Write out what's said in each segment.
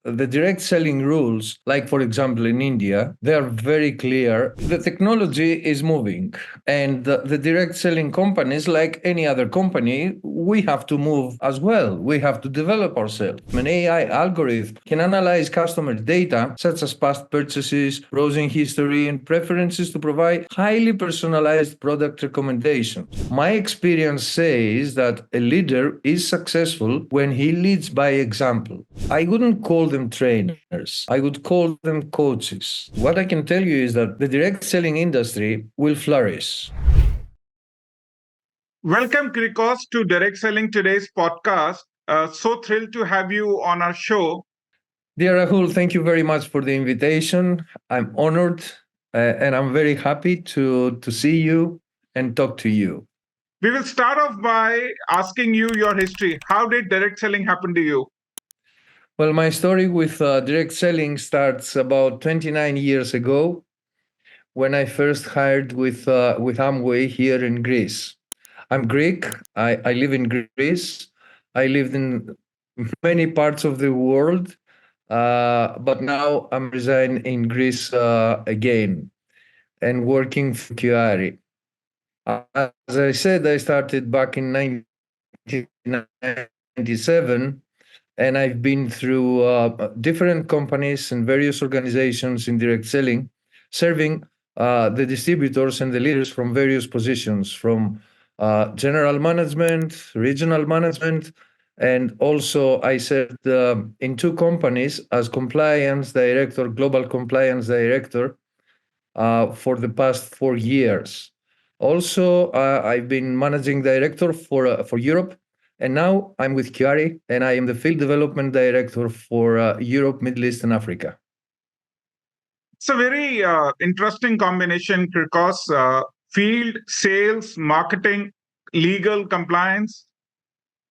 the direct selling rules, like for example in India, they are very clear. The technology is moving, and the direct selling companies, like any other company, we have to move as well. We have to develop ourselves. An AI algorithm can analyze customer data, such as past purchases, browsing history, and preferences to provide highly personalized product recommendations. My experience says that a leader is successful when he leads by example. I wouldn't call them trainers. I would call them coaches. What I can tell you is that the direct selling industry will flourish. Welcome, Kirikos, to Direct Selling Today's podcast. So thrilled to have you on our show. Dear Rahul, thank you very much for the invitation. I'm honored and I'm very happy to see you and talk to you. We will start off by asking you your history. How did direct selling happen to you? Well, my story with direct selling starts about 29 years ago when I first hired with Amway here in Greece. I'm Greek. I live in Greece. I lived in many parts of the world, but now I'm residing in Greece again and working for QuiAri. As I said, I started back in 1997, and I've been through different companies and various organizations in direct selling, serving the distributors and the leaders from various positions, from general management, regional management, and also I served in two companies as compliance director, global compliance director, for the past 4 years. Also, I've been managing director for Europe, and now I'm with QuiAri, and I am the field development director for Europe, Middle East, and Africa. It's a very interesting combination, Kirikos. Field, sales, marketing, legal, compliance.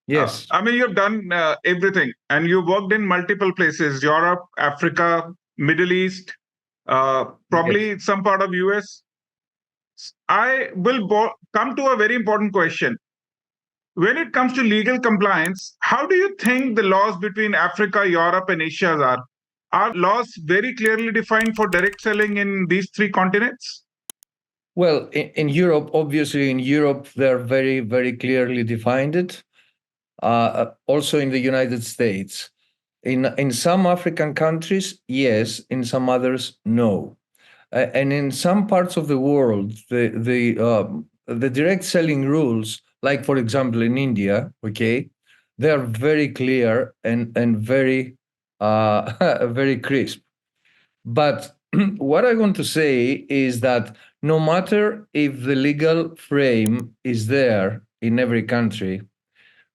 Yes, I mean, you've done everything, and you worked in multiple places: Europe, Africa, Middle East, yes. probably some part of US. I will come to a very important question. When it comes to legal compliance, how do you think the laws between Africa, Europe, and Asia are? Are laws very clearly defined for direct selling in these three continents? Well, in Europe, obviously, in Europe, they're very, very clearly defined. Also in the United States. In some African countries, yes. In some others, no. And in some parts of the world, the direct selling rules, like for example in India, okay, they are very clear and very very crisp. But what I want to say is that no matter if the legal frame is there in every country,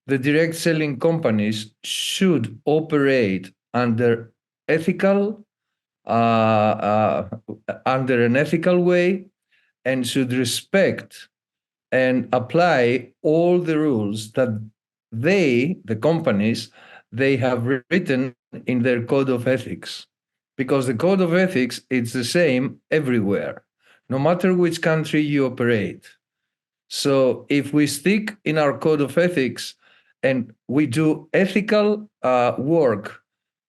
the direct selling companies should operate ethical uh, under an ethical way, and should respect and apply all the rules that the companies, they have written in their code of ethics. Because the code of ethics, it's the same everywhere, no matter which country you operate. So if we stick in our code of ethics and we do ethical work,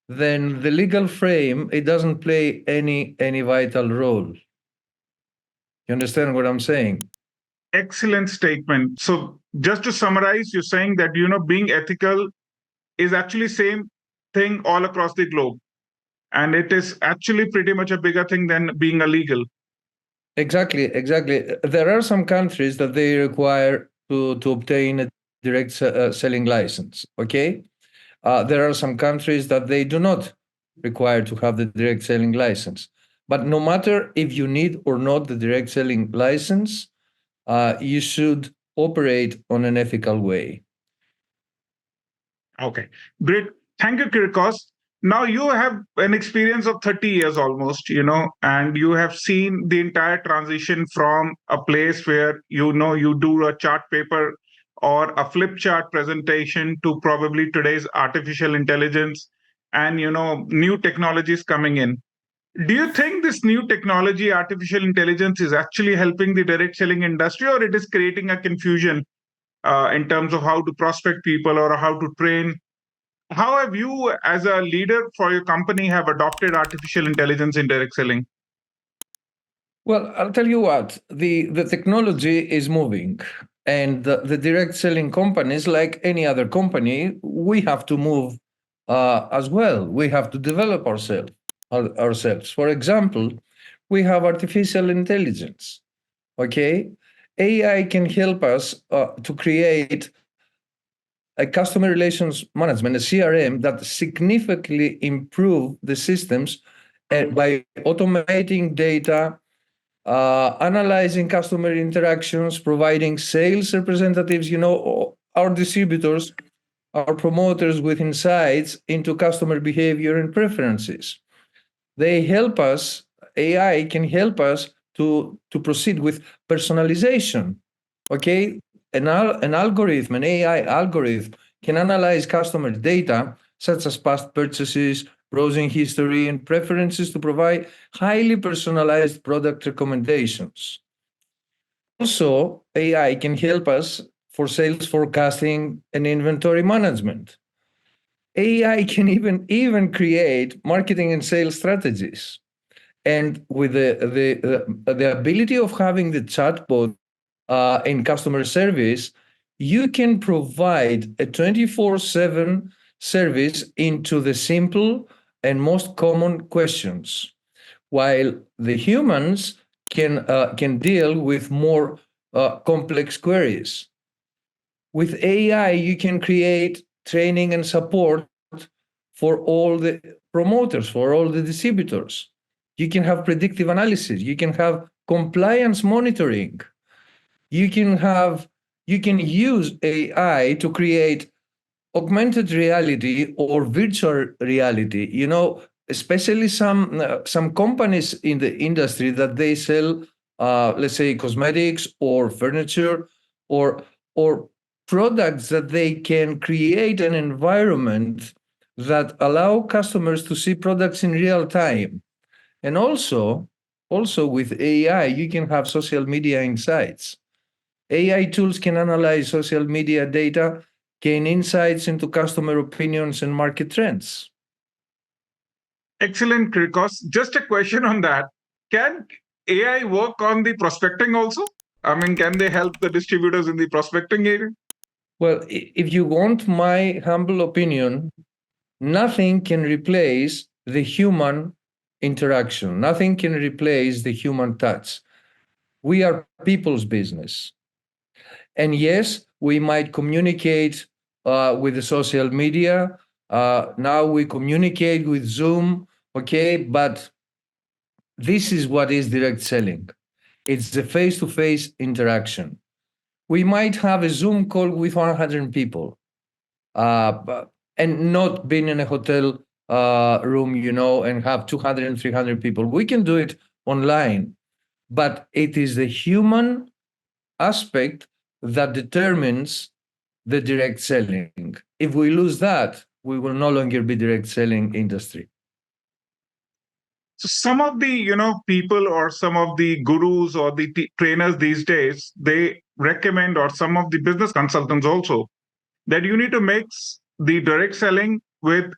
then the legal frame, it doesn't play any vital role. You understand what I'm saying? Excellent statement. So just to summarize, you're saying that being ethical is actually same thing all across the globe, and it is actually pretty much a bigger thing than being illegal. Exactly. There are some countries that they require to obtain a direct selling license. Okay, there are some countries that they do not require to have the direct selling license. But no matter if you need or not the direct selling license, you should operate on an ethical way. Okay, great. Thank you, Kirikos. Now you have an experience of 30 years almost, and you have seen the entire transition from a place where you do a chart paper or a flip chart presentation to probably today's artificial intelligence and new technologies coming in. Do you think this new technology, artificial intelligence, is actually helping the direct selling industry, or it is creating a confusion in terms of how to prospect people or how to train How have you, as a leader for your company, have adopted artificial intelligence in direct selling? Well, I'll tell you what, the technology is moving, and the direct selling companies, like any other company, we have to move as well. We have to develop ourselves. For example, we have artificial intelligence. Okay, AI can help us to create a customer relations management, a CRM that significantly improve the systems by automating data, analyzing customer interactions, providing sales representatives, our distributors, our promoters with insights into customer behavior and preferences. They help us, AI can help us to proceed with personalization. Okay? An algorithm, an AI algorithm, can analyze customer data, such as past purchases, browsing history, and preferences to provide highly personalized product recommendations. Also, AI can help us for sales forecasting and inventory management. AI can even create marketing and sales strategies. And with the ability of having the chatbot in customer service, you can provide a 24/7 service into the simple and most common questions, while the humans can deal with more complex queries. With AI, you can create training and support for all the promoters, for all the distributors. You can have predictive analysis. You can have compliance monitoring. You can have you can use AI to create augmented reality or virtual reality. Especially some companies in the industry that they sell, let's say, cosmetics or furniture, or products that they can create an environment that allow customers to see products in real time. And also with AI, you can have social media insights. AI tools can analyze social media data, gain insights into customer opinions and market trends. Excellent, Kirikos. Just a question on that. Can AI work on the prospecting also? I mean, can they help the distributors in the prospecting area? Well, if you want my humble opinion, nothing can replace the human interaction. Nothing can replace the human touch. We are people's business. And yes, we might communicate with the social media. Now we communicate with Zoom, okay? But this is what is direct selling. It's the face-to-face interaction. We might have a Zoom call with 100 people, and not being in a hotel room, and have 200 and 300 people. We can do it online, but it is the human aspect that determines the direct selling. If we lose that, we will no longer be direct selling industry. So some of the people or some of the gurus or the trainers these days, they recommend, or some of the business consultants also, that you need to mix the direct selling with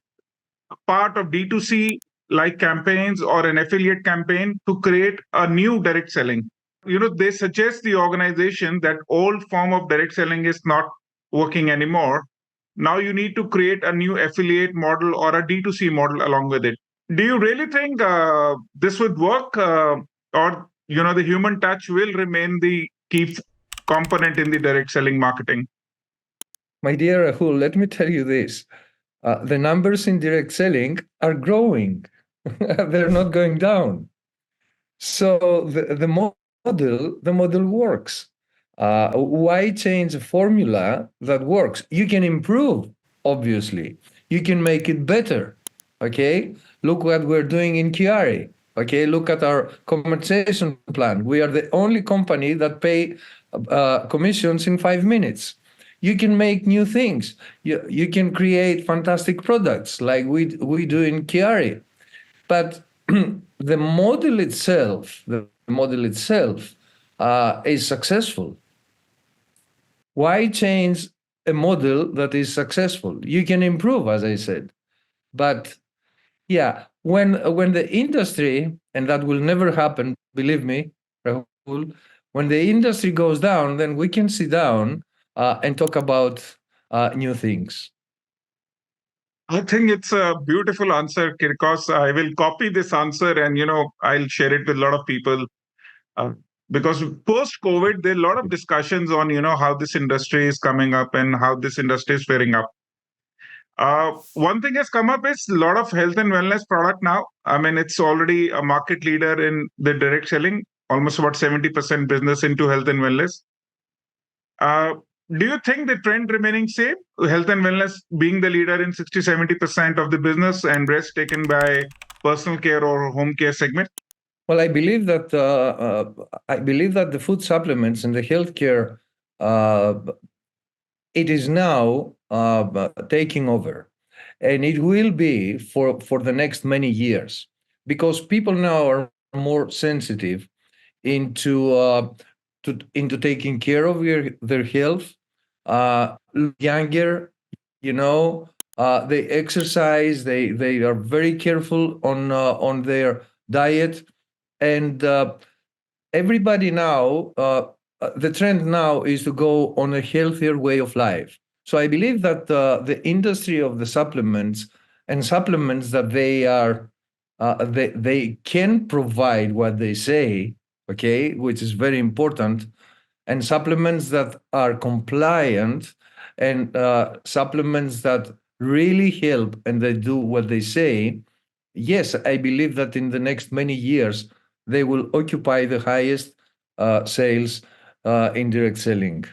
part of D2C like campaigns or an affiliate campaign to create a new direct selling. They suggest the organization that old form of direct selling is not working anymore. Now you need to create a new affiliate model or a D2C model along with it. Do you really think this would work, or the human touch will remain the key component in the direct selling marketing? My dear Rahul, let me tell you this. The numbers in direct selling are growing. They're not going down. So the model works. Why change a formula that works? You can improve, obviously. You can make it better. Okay? Look what we're doing in QuiAri. Okay? Look at our compensation plan. We are the only company that pay commissions in 5 minutes. You can make new things. You can create fantastic products like we do in QuiAri. But the model itself is successful. Why change a model that is successful. You can improve, as I said, but yeah, when the industry, and that will never happen, believe me, Rahul, when the industry goes down, then we can sit down and talk about new things. I think it's a beautiful answer, Kirkos. I will copy this answer and I'll share it with a lot of people. Uh, because post COVID, there are a lot of discussions on how this industry is coming up and how this industry is faring up. One thing has come up is a lot of health and wellness product now. I mean, it's already a market leader in the direct selling, almost about 70% business into health and wellness. Uh, do you think the trend remaining same? Health and wellness being the leader in 60-70% of the business and rest taken by personal care or home care segment? Well, I believe that the food supplements and the healthcare uh, it is now taking over, and it will be for the next many years because people now are more sensitive into into taking care of their health. Younger, they exercise. They are very careful on their diet, and everybody now, the trend now is to go on a healthier way of life. So I believe that the industry of the supplements and supplements that they can provide what they say, okay, which is very important, and supplements that are compliant and supplements that really help and they do what they say. Yes, I believe that in the next many years they will occupy the highest sales in direct selling.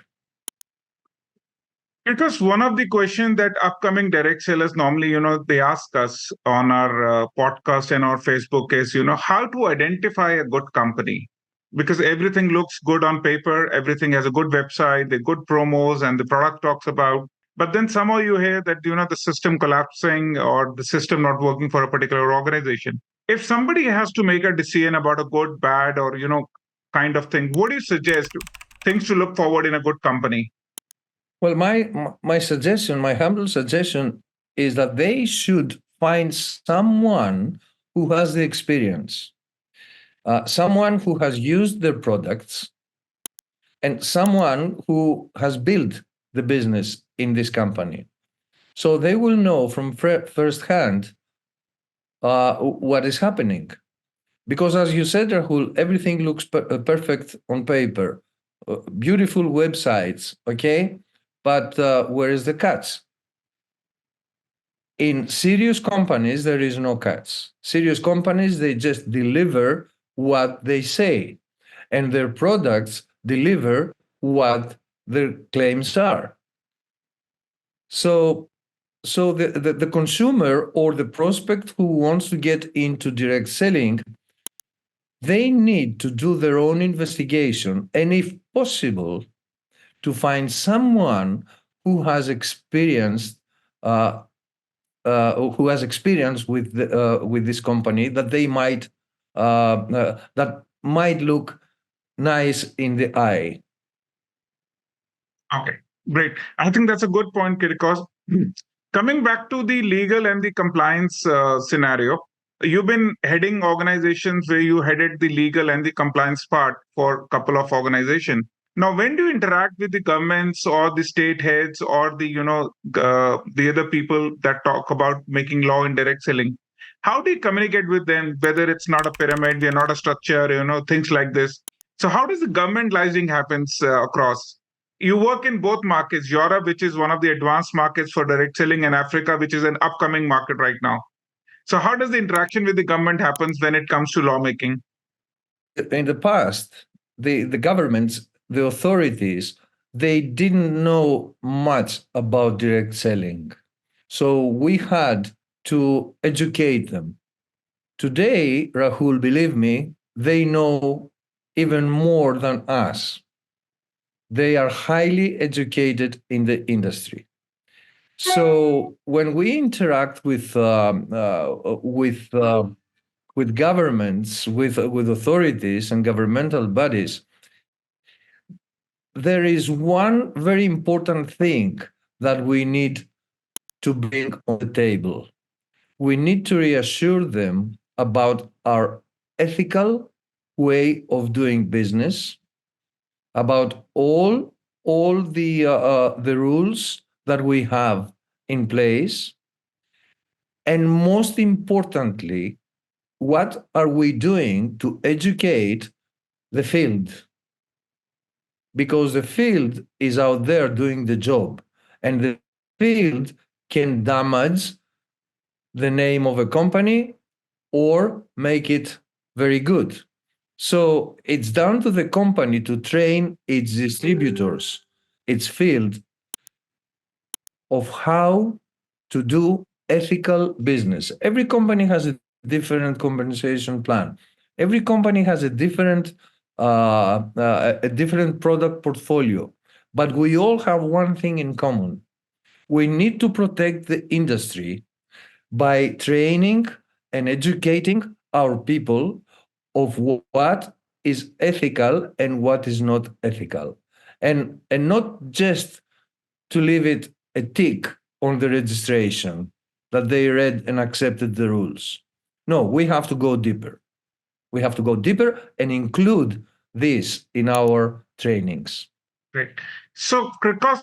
Because one of the questions that upcoming direct sellers normally, they ask us on our podcast and our Facebook is, how to identify a good company. Because everything looks good on paper, everything has a good website, the good promos, and the product talks about. But then somehow you hear that, the system collapsing or the system not working for a particular organization. If somebody has to make a decision about a good, bad, or, kind of thing, what do you suggest things to look forward in a good company? Well, my suggestion, my humble suggestion, is that they should find someone who has the experience, someone who has used their products, and someone who has built the business in this company. So they will know from first hand what is happening. Because as you said, Rahul, everything looks perfect on paper, beautiful websites, okay? But where is the catch? In serious companies, there is no catch. Serious companies, they just deliver what they say, and their products deliver what their claims are. So the consumer or the prospect who wants to get into direct selling, they need to do their own investigation and, if possible, to find someone who has experienced with this company that they might that might look nice in the eye. Okay, great. I think that's a good point, Kirikos. Coming back to the legal and the compliance scenario, you've been heading organizations where you headed the legal and the compliance part for a couple of organizations. Now, when do you interact with the governments or the state heads or the other people that talk about making law in direct selling? How do you communicate with them? Whether it's not a pyramid, we're not a structure, things like this. So, how does the government licensing happens across? You work in both markets, Europe, which is one of the advanced markets for direct selling, and Africa, which is an upcoming market right now. So how does the interaction with the government happens when it comes to lawmaking? In the past, the governments, the authorities, they didn't know much about direct selling. So we had to educate them. Today, Rahul, believe me, they know even more than us. They are highly educated in the industry. So when we interact with governments, with authorities and governmental bodies, there is one very important thing that we need to bring on the table. We need to reassure them about our ethical way of doing business, about all the rules that we have in place, and most importantly, what are we doing to educate the field? Because the field is out there doing the job, and the field can damage the name of a company or make it very good. So it's down to the company to train its distributors, its field, of how to do ethical business. Every company has a different compensation plan. Every company has a different product portfolio, but we all have one thing in common. We need to protect the industry by training and educating our people of what is ethical and what is not ethical, and not just to leave it a tick on the registration that they read and accepted the rules. No, we have to go deeper. We have to go deeper and include this in our trainings. Great. So, Kirikos,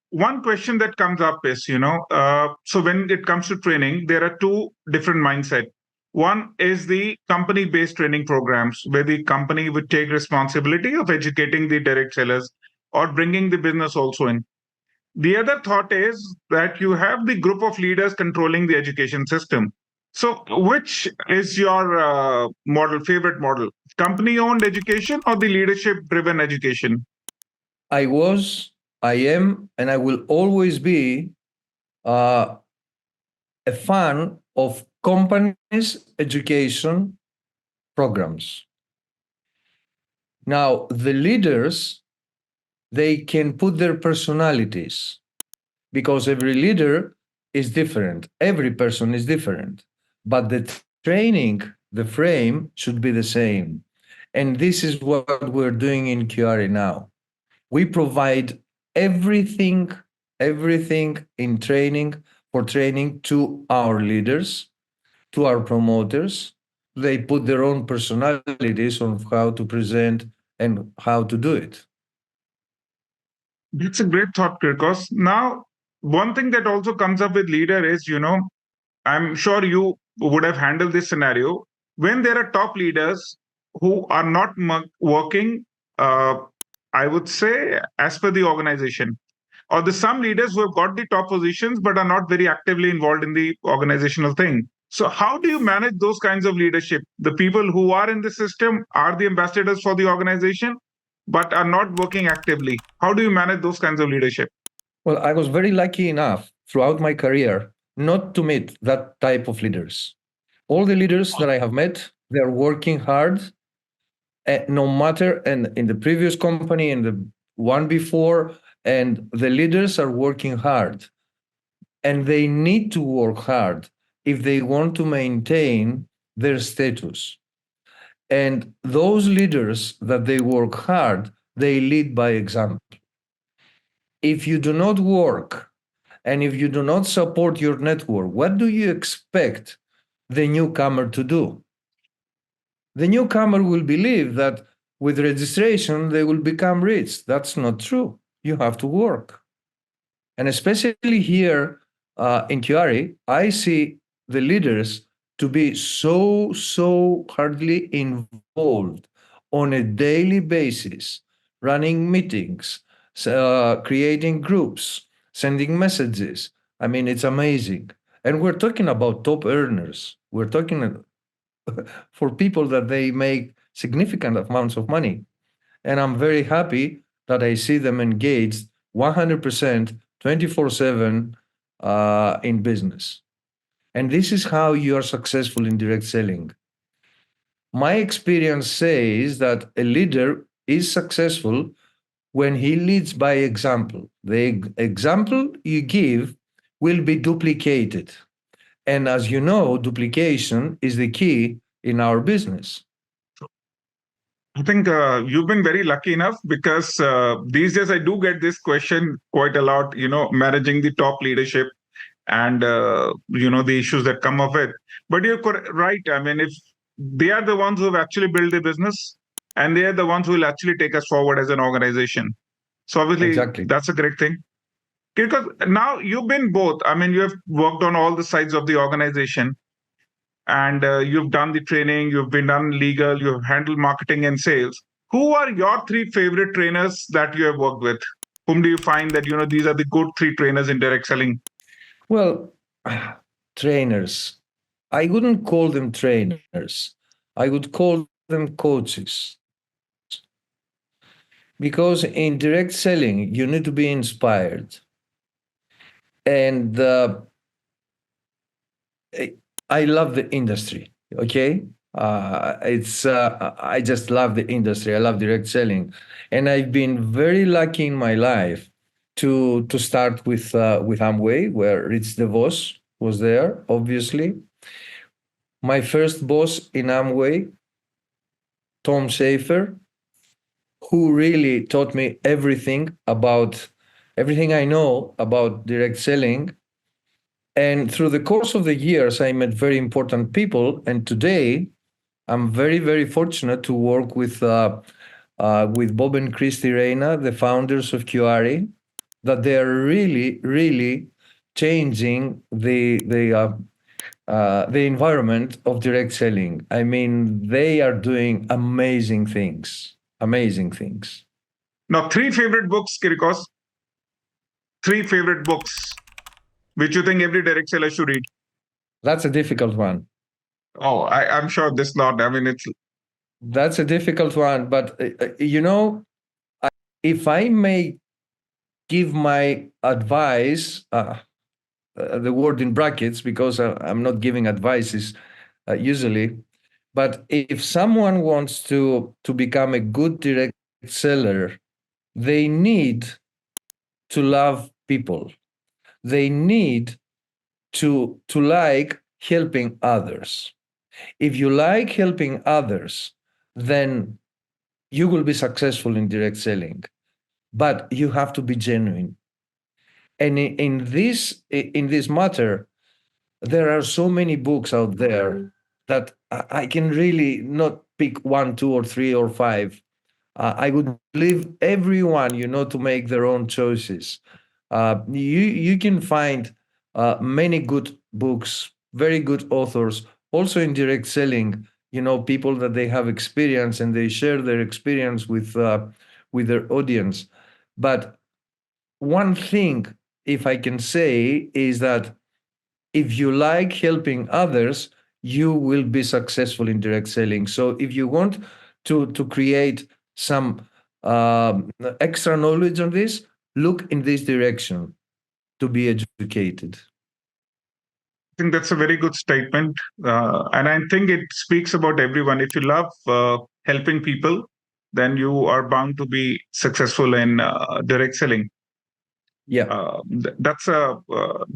one question that comes up is, so when it comes to training, there are two different mindsets. One is the company-based training programs, where the company would take responsibility of educating the direct sellers or bringing the business also in. The other thought is that you have the group of leaders controlling the education system. So, which is your favorite model? Company owned education or the leadership driven education? I was, I am, and I will always be uh, a fan of companies' education programs. Now, the leaders, they can put their personalities because every leader is different. Every person is different. But the training, the frame should be the same. And this is what we're doing in QuiAri now. We provide everything, everything in training for training to our leaders, to our promoters. They put their own personalities on how to present and how to do it. That's a great thought, Kirkos. Now, one thing that also comes up with leader is, I'm sure you would have handled this scenario when there are top leaders who are not working, uh, I would say, as per the organization. Or the some leaders who have got the top positions but are not very actively involved in the organizational thing. So, how do you manage those kinds of leadership? The people who are in the system are the ambassadors for the organization, but are not working actively. How do you manage those kinds of leadership? Well, I was very lucky enough throughout my career not to meet that type of leaders. All the leaders that I have met, they're working hard, no matter, and in the previous company and the one before, and the leaders are working hard. And they need to work hard if they want to maintain their status. And those leaders that they work hard, they lead by example. If you do not work and if you do not support your network, what do you expect the newcomer to do? The newcomer will believe that with registration they will become rich. That's not true. You have to work. And especially here in QuiAri, I see the leaders to be so hardly involved on a daily basis, running meetings, creating groups, sending messages. I mean, it's amazing. And we're talking about top earners. We're talking for people that they make significant amounts of money. And I'm very happy that I see them engaged 100%, 24/7 in business. And this is how you are successful in direct selling. My experience says that a leader is successful when he leads by example. The example you give will be duplicated. And as you know, duplication is the key in our business. I think you've been very lucky enough because these days I do get this question quite a lot, managing the top leadership and, the issues that come of it. But you're right. I mean, if they are the ones who have actually built the business and they are the ones who will actually take us forward as an organization. So obviously, Exactly. that's a great thing. Because now you've been both. I mean, you have worked on all the sides of the organization and you've done the training, you've been done legal, you've handled marketing and sales. Who are your three favorite trainers that you have worked with? Whom do you find that these are the good three trainers in direct selling? Well, trainers. I wouldn't call them trainers. I would call them coaches. Because in direct selling, you need to be inspired. And I love the industry. Okay. I just love the industry. I love direct selling. And I've been very lucky in my life to start with Amway, where Rich DeVos was there, obviously. My first boss in Amway, Tom Schaefer, who really taught me everything I know about direct selling. And through the course of the years, I met very important people. And today, I'm very, very fortunate to work with Bob and Christy Reina, the founders of QuiAri, that they are really, really changing the environment of direct selling. I mean, they are doing amazing things. Amazing things. Now, three favorite books, Kirikos. Three favorite books which you think every direct seller should read. That's a difficult one. Oh, I'm sure this not. I mean, it's That's a difficult one. But, if I may give my advice, the word in brackets, because I'm not giving advices usually, but if someone wants to become a good direct seller, they need to love people. They need to like helping others. If you like helping others, then you will be successful in direct selling. But you have to be genuine. And in this matter, there are so many books out there that I can really not pick one, two, or three, or five. I would leave everyone, to make their own choices. You can find many good books, very good authors, also in direct selling. People that they have experience and they share their experience with their audience. But one thing, if I can say, is that if you like helping others, you will be successful in direct selling. So if you want to create some extra knowledge on this, look in this direction to be educated. I think that's a very good statement, and I think it speaks about everyone. If you love helping people, then you are bound to be successful in direct selling. Yeah. That's a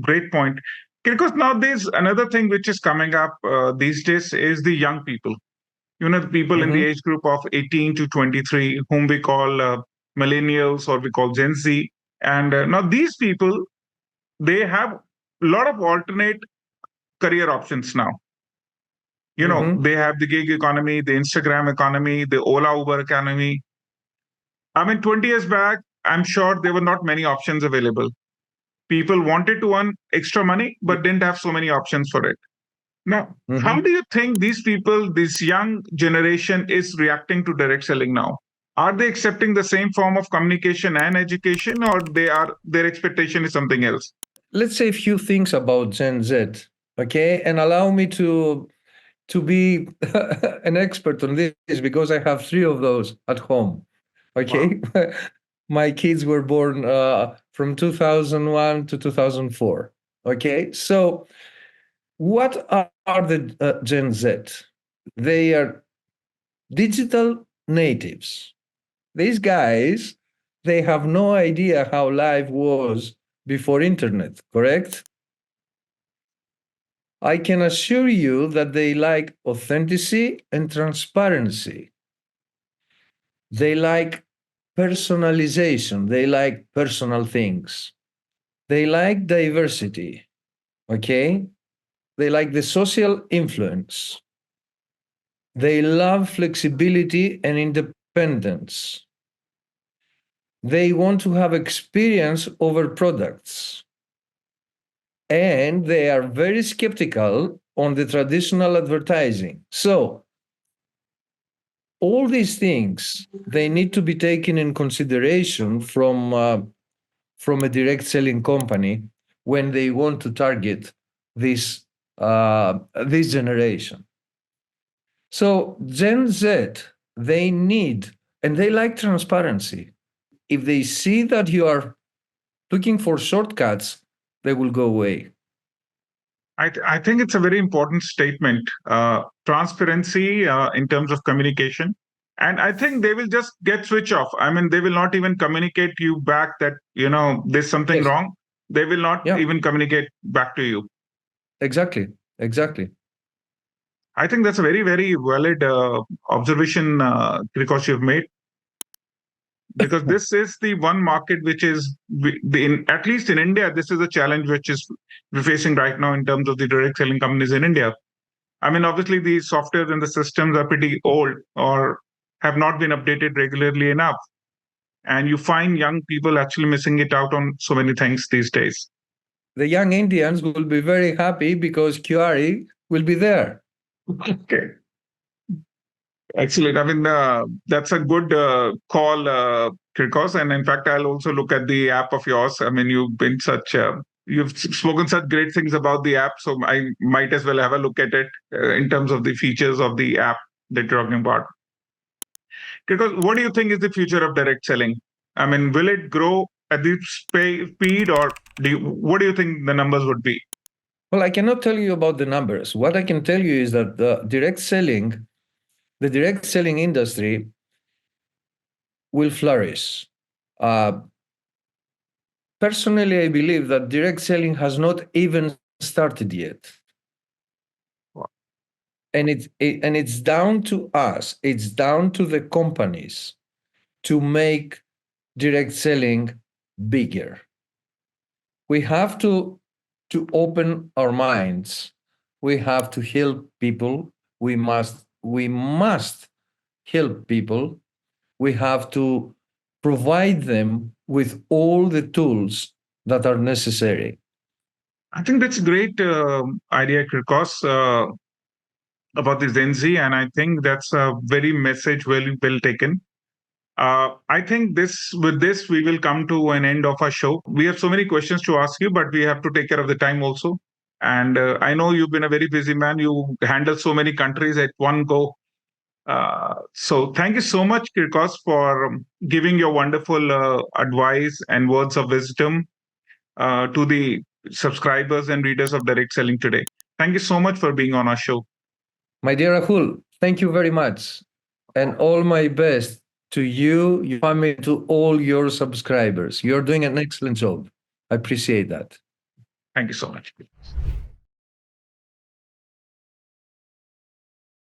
great point. Because now there's another thing which is coming up these days is the young people. The people in the Mm-hmm. age group of 18 to 23, whom we call millennials or we call Gen Z. And now these people, they have a lot of alternate career options now. Mm-hmm. They have the gig economy, the Instagram economy, the Ola Uber economy. I mean, 20 years back, I'm sure there were not many options available. People wanted to earn extra money, but didn't have so many options for it. Now, how Mm-hmm. do you think these people, this young generation, is reacting to direct selling now? Are they accepting the same form of communication and education, or their expectation is something else? Let's say a few things about Gen Z, okay? And allow me to be an expert on this because I have three of those at home. Wow. Okay. My kids were born from 2001 to 2004. Okay. So, what are the Gen Z? They are digital natives. These guys, they have no idea how life was before internet, correct? I can assure you that they like authenticity and transparency. They like personalization. They like personal things. They like diversity. Okay? They like the social influence. They love flexibility and independence. They want to have experience over products. And they are very skeptical on the traditional advertising. So, all these things, they need to be taken in consideration from a direct selling company when they want to target this this generation. So Gen Z, they need and they like transparency. If they see that you are looking for shortcuts, they will go away. I think it's a very important statement. Transparency in terms of communication. And I think they will just get switch off. I mean, they will not even communicate you back that, there's something Yes. wrong. They will not Yeah. even communicate back to you. Exactly. Exactly. I think that's a very, very valid observation, Kirikos, you've made. Because this is the one market which is, at least in India, this is a challenge which is we're facing right now in terms of the direct selling companies in India. I mean, obviously, the software and the systems are pretty old or have not been updated regularly enough. And you find young people actually missing it out on so many things these days. The young Indians will be very happy because QuiAri will be there. Okay. Excellent. I mean, that's a good call, Kirkos. And in fact, I'll also look at the app of yours. I mean, you've spoken such great things about the app, so I might as well have a look at it in terms of the features of the app that you're talking about. Because what do you think is the future of direct selling? I mean, will it grow at this speed, or what do you think the numbers would be? Well, I cannot tell you about the numbers. What I can tell you is that the direct selling industry will flourish. Personally, I believe that direct selling has not even started yet. And it's down to us, it's down to the companies to make direct selling bigger. We have to open our minds. We have to help people. We must help people. We have to provide them with all the tools that are necessary. I think that's a great idea, Kirkos, about the Gen Z, and I think that's a very message well taken. I think with this we will come to an end of our show. We have so many questions to ask you, but we have to take care of the time also. And I know you've been a very busy man. You handle so many countries at one go. So thank you so much, Kirkos, for giving your wonderful advice and words of wisdom to the subscribers and readers of Direct Selling today. Thank you so much for being on our show. My dear Rahul, thank you very much. And all my best to you, your family, to all your subscribers. You're doing an excellent job. I appreciate that. Thank you so much.